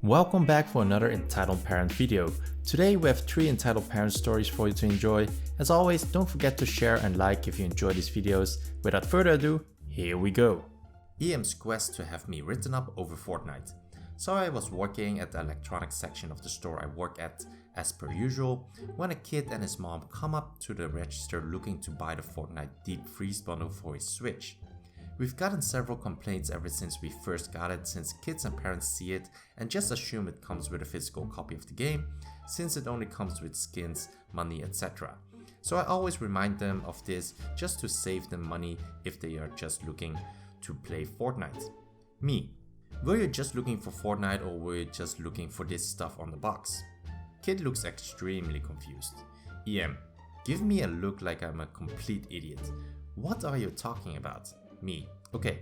Welcome back for another Entitled Parent video. Today we have 3 Entitled Parent stories for you to enjoy. As always, don't forget to share and like if you enjoy these videos. Without further ado, here we go. EM's quest to have me written up over Fortnite. So I was working at the electronics section of the store I work at as per usual when a kid and his mom come up to the register looking to buy the Fortnite Deep Freeze bundle for his Switch. We've gotten several complaints ever since we first got it, since kids and parents see it and just assume it comes with a physical copy of the game, since it only comes with skins, money, etc. So I always remind them of this just to save them money if they are just looking to play Fortnite. Me. Were you just looking for Fortnite or were you just looking for this stuff on the box? Kid looks extremely confused. EM. Give me a look like I'm a complete idiot. What are you talking about? Me. Okay,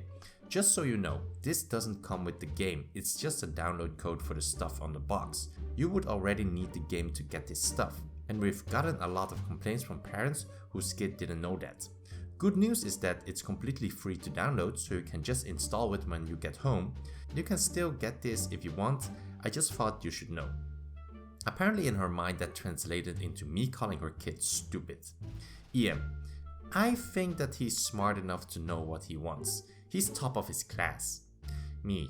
just so you know, this doesn't come with the game, it's just a download code for the stuff on the box. You would already need the game to get this stuff, and we've gotten a lot of complaints from parents whose kid didn't know that. Good news is that it's completely free to download, so you can just install it when you get home. You can still get this if you want, I just thought you should know. Apparently in her mind that translated into me calling her kid stupid. EM. I think that he's smart enough to know what he wants. He's top of his class. Me.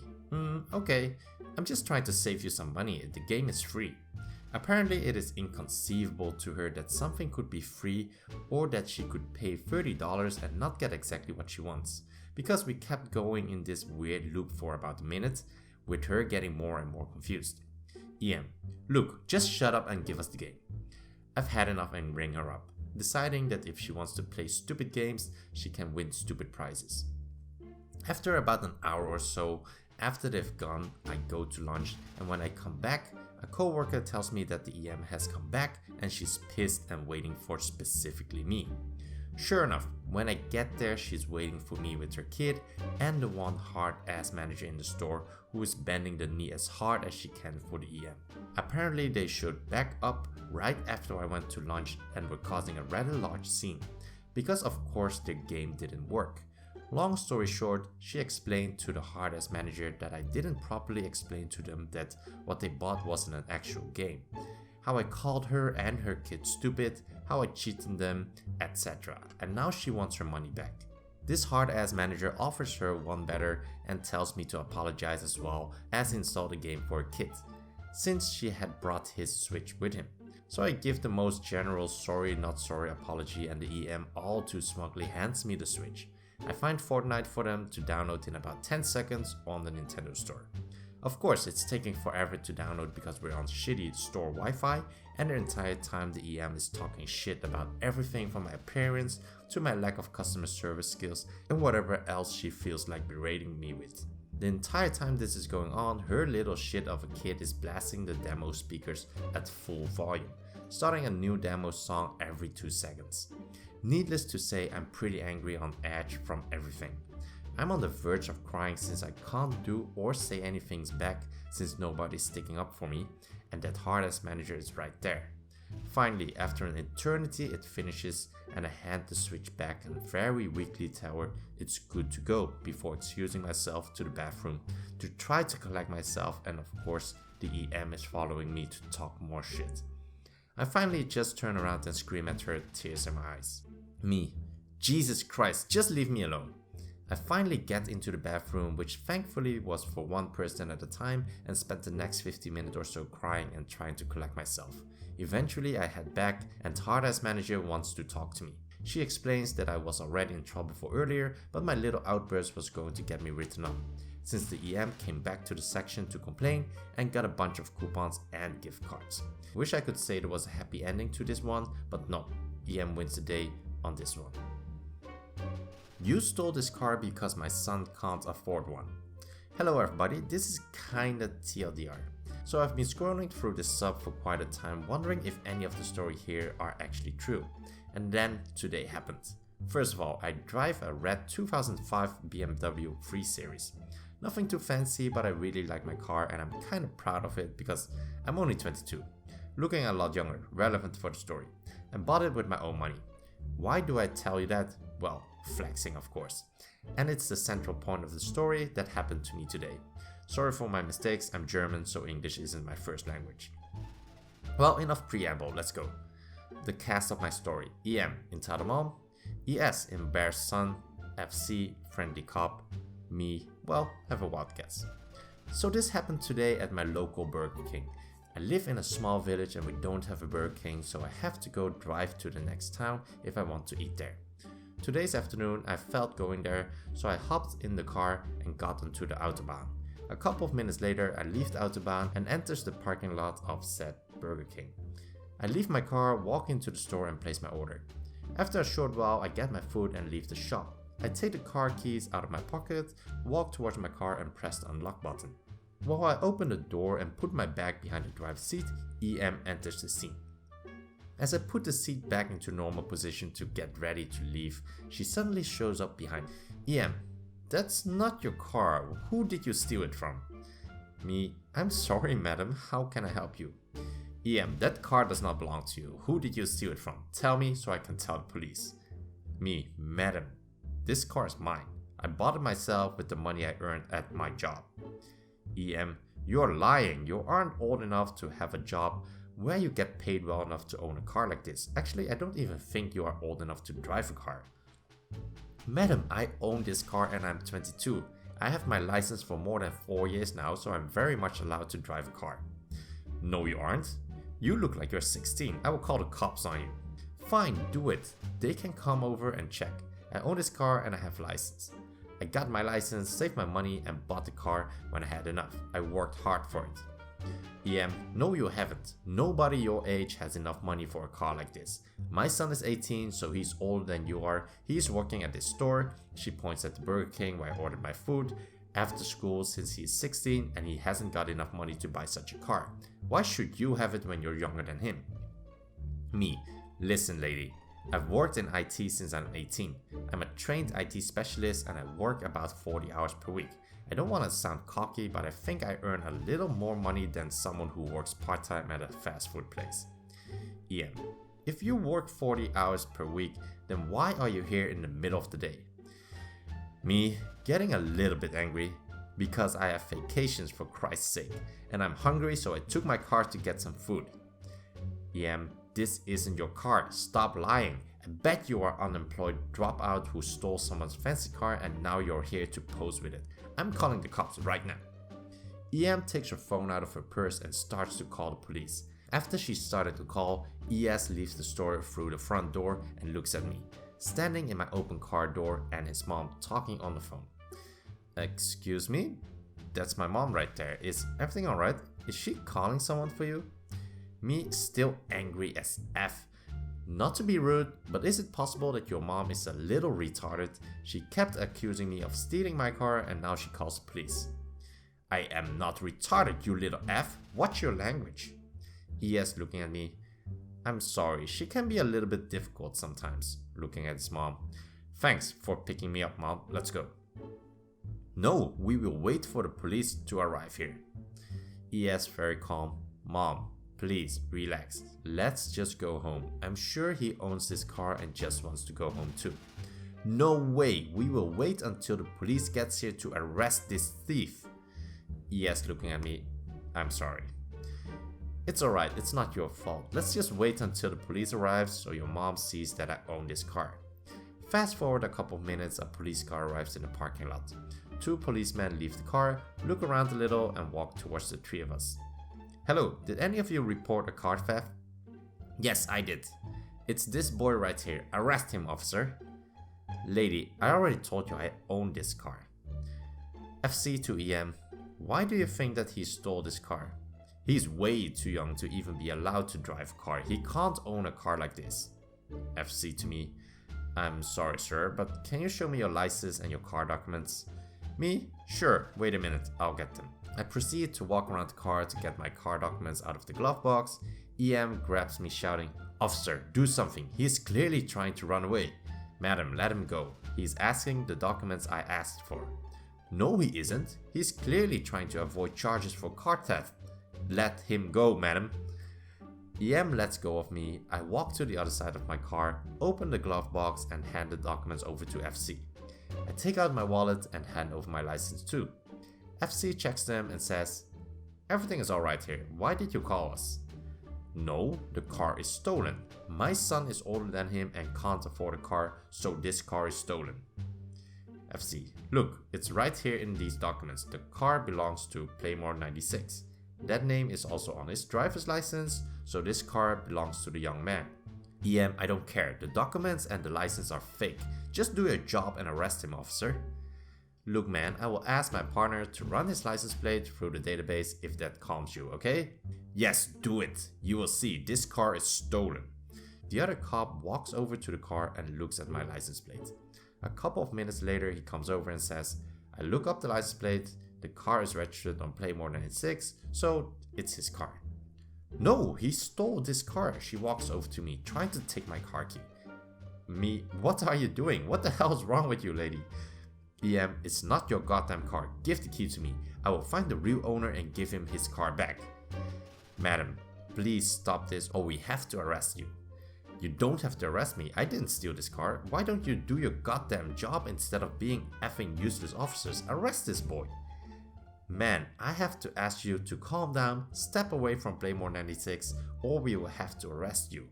Okay. I'm just trying to save you some money. The game is free. Apparently it is inconceivable to her that something could be free or that she could pay $30 and not get exactly what she wants. Because we kept going in this weird loop for about a minute, with her getting more and more confused. EM. Look, just shut up and give us the game. I've had enough and ring her up, deciding that if she wants to play stupid games, she can win stupid prizes. After about an hour or so after they've gone, I go to lunch, and when I come back, a co-worker tells me that the EM has come back and she's pissed and waiting for specifically me. Sure enough, when I get there, she's waiting for me with her kid and the one hard-ass manager in the store who is bending the knee as hard as she can for the EM. Apparently they showed back up right after I went to lunch and were causing a rather large scene, because of course their game didn't work. Long story short, she explained to the hard-ass manager that I didn't properly explain to them that what they bought wasn't an actual game. How I called her and her kid stupid, how I cheated them, etc. And now she wants her money back. This hard-ass manager offers her one better and tells me to apologize as well as install the game for her kid, since she had brought his Switch with him. So I give the most general sorry not sorry apology and the EM all too smugly hands me the Switch. I find Fortnite for them to download in about 10 seconds on the Nintendo store. Of course, it's taking forever to download because we're on shitty store Wi-Fi, and the entire time the EM is talking shit about everything from my appearance to my lack of customer service skills and whatever else she feels like berating me with. The entire time this is going on, her little shit of a kid is blasting the demo speakers at full volume, starting a new demo song every 2 seconds. Needless to say, I'm pretty angry on edge from everything. I'm on the verge of crying since I can't do or say anything back since nobody's sticking up for me, and that hard-ass manager is right there. Finally, after an eternity it finishes and I hand the Switch back and very weakly tell her it's good to go before excusing myself to the bathroom to try to collect myself, and of course the EM is following me to talk more shit. I finally just turn around and scream at her, tears in my eyes. Me. Jesus Christ, just leave me alone. I finally get into the bathroom, which thankfully was for one person at a time, and spent the next 50 minutes or so crying and trying to collect myself. Eventually I head back and hard-ass manager wants to talk to me. She explains that I was already in trouble for earlier, but my little outburst was going to get me written up, since the EM came back to the section to complain and got a bunch of coupons and gift cards. Wish I could say there was a happy ending to this one, but no, EM wins the day on this one. You stole this car because my son can't afford one. Hello everybody, this is kinda TLDR. So I've been scrolling through this sub for quite a time, wondering if any of the story here are actually true. And then today happened. First of all, I drive a red 2005 BMW 3 Series. Nothing too fancy, but I really like my car and I'm kinda proud of it because I'm only 22. Looking a lot younger, relevant for the story. And bought it with my own money. Why do I tell you that? Well, flexing of course. And it's the central point of the story that happened to me today. Sorry for my mistakes, I'm German, so English isn't my first language. Well, enough preamble, let's go. The cast of my story: EM, entitled mom; ES, embarrassed son; FC, friendly cop; me, well, have a wild guess. So this happened today at my local Burger King. I live in a small village and we don't have a Burger King, so I have to go drive to the next town if I want to eat there. Today's afternoon I felt going there, so I hopped in the car and got onto the Autobahn. A couple of minutes later I leave the Autobahn and enters the parking lot of said Burger King. I leave my car, walk into the store and place my order. After a short while I get my food and leave the shop. I take the car keys out of my pocket, walk towards my car and press the unlock button. While I open the door and put my bag behind the driver's seat, EM enters the scene. As I put the seat back into normal position to get ready to leave, she suddenly shows up behind. EM, that's not your car. Who did you steal it from? Me, I'm sorry madam, how can I help you? EM, that car does not belong to you. Who did you steal it from? Tell me so I can tell the police. Me, madam, this car is mine. I bought it myself with the money I earned at my job. EM, you're lying. You aren't old enough to have a job where you get paid well enough to own a car like this. Actually, I don't even think you are old enough to drive a car. Madam, I own this car and I'm 22. I have my license for more than 4 years now, so I'm very much allowed to drive a car. No, you aren't. You look like you're 16. I will call the cops on you. Fine, do it. They can come over and check. I own this car and I have a license. I got my license, saved my money and bought the car when I had enough. I worked hard for it. EM, no you haven't. Nobody your age has enough money for a car like this. My son is 18, so he's older than you are. He's working at this store. She points at the Burger King where I ordered my food. After school since he's 16 and he hasn't got enough money to buy such a car. Why should you have it when you're younger than him? Me, listen lady. I've worked in IT since I'm 18. I'm a trained IT specialist and I work about 40 hours per week. I don't want to sound cocky, but I think I earn a little more money than someone who works part-time at a fast food place. EM, if you work 40 hours per week, then why are you here in the middle of the day? Me, getting a little bit angry, because I have vacations for Christ's sake, and I'm hungry so I took my car to get some food. EM, this isn't your car, stop lying. I bet you are unemployed dropout who stole someone's fancy car and now you're here to pose with it. I'm calling the cops right now. EM takes her phone out of her purse and starts to call the police. After she started to call, ES leaves the store through the front door and looks at me, standing in my open car door and his mom talking on the phone. Excuse me? That's my mom right there. Is everything alright? Is she calling someone for you? Me, still angry as F. Not to be rude, but is it possible that your mom is a little retarded? She kept accusing me of stealing my car and now she calls the police. I am not retarded, you little F. Watch your language. ES looking at me. I'm sorry, she can be a little bit difficult sometimes. Looking at his mom. Thanks for picking me up, mom. Let's go. No, we will wait for the police to arrive here. ES very calm. Mom, please relax. Let's just go home. I'm sure he owns this car and just wants to go home too. No way, we will wait until the police gets here to arrest this thief. ES looking at me. I'm sorry. It's alright, it's not your fault. Let's just wait until the police arrives so your mom sees that I own this car. Fast forward a couple of minutes, a police car arrives in the parking lot. 2 policemen leave the car, look around a little and walk towards the 3 of us. Hello, did any of you report a car theft? Yes, I did. It's this boy right here. Arrest him, officer. Lady, I already told you I own this car. FC to EM, why do you think that he stole this car? He's way too young to even be allowed to drive a car. He can't own a car like this. FC to me, I'm sorry sir, but can you show me your license and your car documents? Me? Sure, wait a minute, I'll get them. I proceed to walk around the car to get my car documents out of the glove box. EM grabs me shouting, Officer, do something, he is clearly trying to run away. Madam, let him go. He's asking the documents I asked for. No he isn't, he's clearly trying to avoid charges for car theft. Let him go, madam. EM lets go of me. I walk to the other side of my car, open the glove box and hand the documents over to FC. I take out my wallet and hand over my license too. FC checks them and says, "Everything is alright here, why did you call us?" "No, the car is stolen. My son is older than him and can't afford a car, so this car is stolen." FC, "Look, it's right here in these documents. The car belongs to Playmore96. That name is also on his driver's license, so this car belongs to the young man." "EM, I don't care. The documents and the license are fake. Just do your job and arrest him, officer." "Look man, I will ask my partner to run his license plate through the database if that calms you, okay?" "Yes, do it. You will see, this car is stolen." The other cop walks over to the car and looks at my license plate. A couple of minutes later he comes over and says, "I look up the license plate, the car is registered on Playmore96, so it's his car." "No, he stole this car." She walks over to me, trying to take my car key. Me, "What are you doing? What the hell is wrong with you, lady?" "EM, it's not your goddamn car. Give the key to me. I will find the real owner and give him his car back." "Madam, please stop this or we have to arrest you." "You don't have to arrest me. I didn't steal this car. Why don't you do your goddamn job instead of being effing useless officers? Arrest this boy." "Man, I have to ask you to calm down, step away from Playmore96, or we will have to arrest you."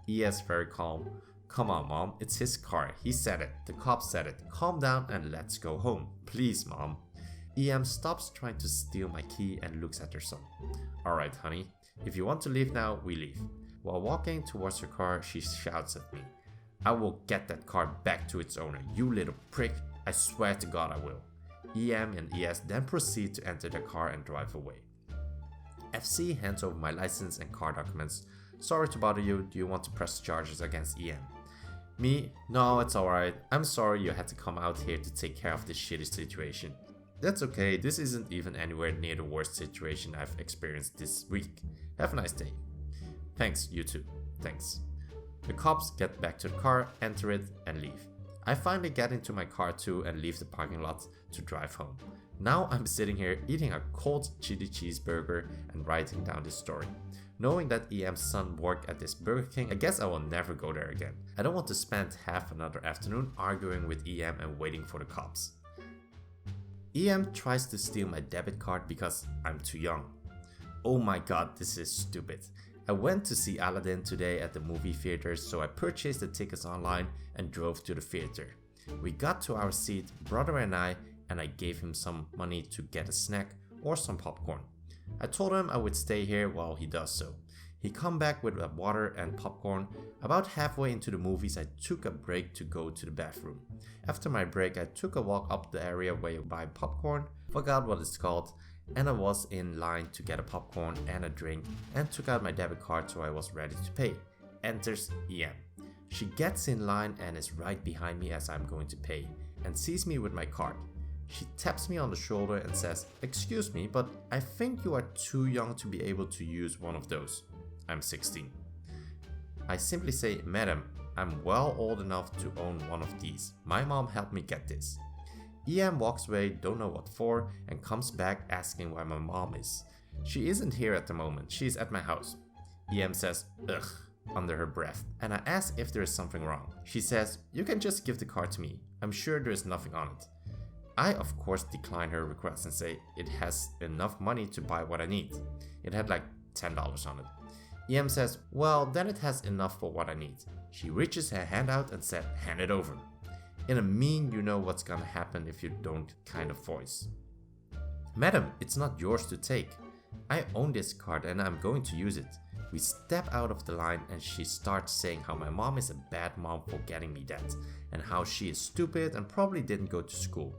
ES very calm. "Come on, Mom, it's his car. He said it. The cop said it. Calm down and let's go home. Please, Mom." EM stops trying to steal my key and looks at her son. "Alright, honey. If you want to leave now, we leave." While walking towards her car, she shouts at me, "I will get that car back to its owner, you little prick. I swear to God I will." EM and ES then proceed to enter the car and drive away. FC hands over my license and car documents. "Sorry to bother you. Do you want to press charges against EM?" Me, "No, it's alright. I'm sorry you had to come out here to take care of this shitty situation." "That's okay. This isn't even anywhere near the worst situation I've experienced this week. Have a nice day." "Thanks, you too. Thanks." The cops get back to the car, enter it, and leave. I finally get into my car too and leave the parking lot to drive home. Now I'm sitting here eating a cold chili cheeseburger and writing down this story. Knowing that EM's son worked at this Burger King, I guess I will never go there again. I don't want to spend half another afternoon arguing with EM and waiting for the cops. EM tries to steal my debit card because I'm too young. Oh my god, this is stupid. I went to see Aladdin today at the movie theater, so I purchased the tickets online and drove to the theater. We got to our seat, brother and I gave him some money to get a snack or some popcorn. I told him I would stay here while he does so. He come back with a water and popcorn. About halfway into the movies, I took a break to go to the bathroom. After my break, I took a walk up the area where you buy popcorn, forgot what it's called, and I was in line to get a popcorn and a drink and took out my debit card so I was ready to pay. Enters EM. She gets in line and is right behind me as I'm going to pay and sees me with my card. She taps me on the shoulder and says, "Excuse me, but I think you are too young to be able to use one of those." I'm 16. I simply say, "Madam, I'm well old enough to own one of these. My mom helped me get this." EM walks away, don't know what for, and comes back asking where my mom is. She isn't here at the moment, she's at my house. EM says, "Ugh," under her breath, and I ask if there is something wrong. She says, "You can just give the card to me. I'm sure there is nothing on it." I of course decline her request and say it has enough money to buy what I need. It had like $10 on it. EM says, "Well, then it has enough for what I need." She reaches her hand out and said, "Hand it over." In a mean, you know what's gonna happen if you don't kind of voice. "Madam, it's not yours to take. I own this card and I'm going to use it." We step out of the line and she starts saying how my mom is a bad mom for getting me that, and how she is stupid and probably didn't go to school.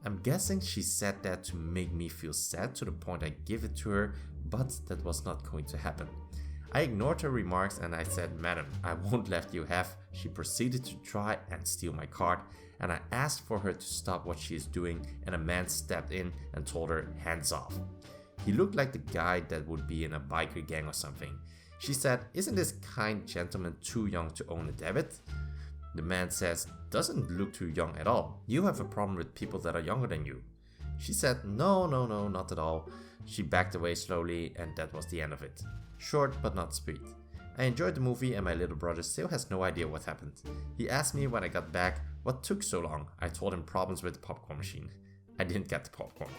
I'm guessing she said that to make me feel sad to the point I give it to her, but that was not going to happen. I ignored her remarks and I said, "Madam, I won't let you have." She proceeded to try and steal my card, and I asked for her to stop what she is doing, and a man stepped in and told her, "Hands off." He looked like the guy that would be in a biker gang or something. She said, "Isn't this kind gentleman too young to own a debit?" The man says, "Doesn't look too young at all. You have a problem with people that are younger than you." She said, No, not at all." She backed away slowly and that was the end of it. Short but not sweet. I enjoyed the movie and my little brother still has no idea what happened. He asked me when I got back what took so long. I told him problems with the popcorn machine. I didn't get the popcorn.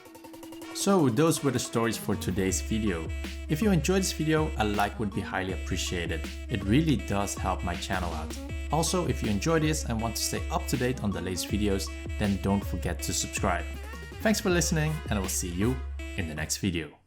So those were the stories for today's video. If you enjoyed this video, a like would be highly appreciated. It really does help my channel out. Also, if you enjoyed this and want to stay up to date on the latest videos, then don't forget to subscribe. Thanks for listening, and I will see you in the next video.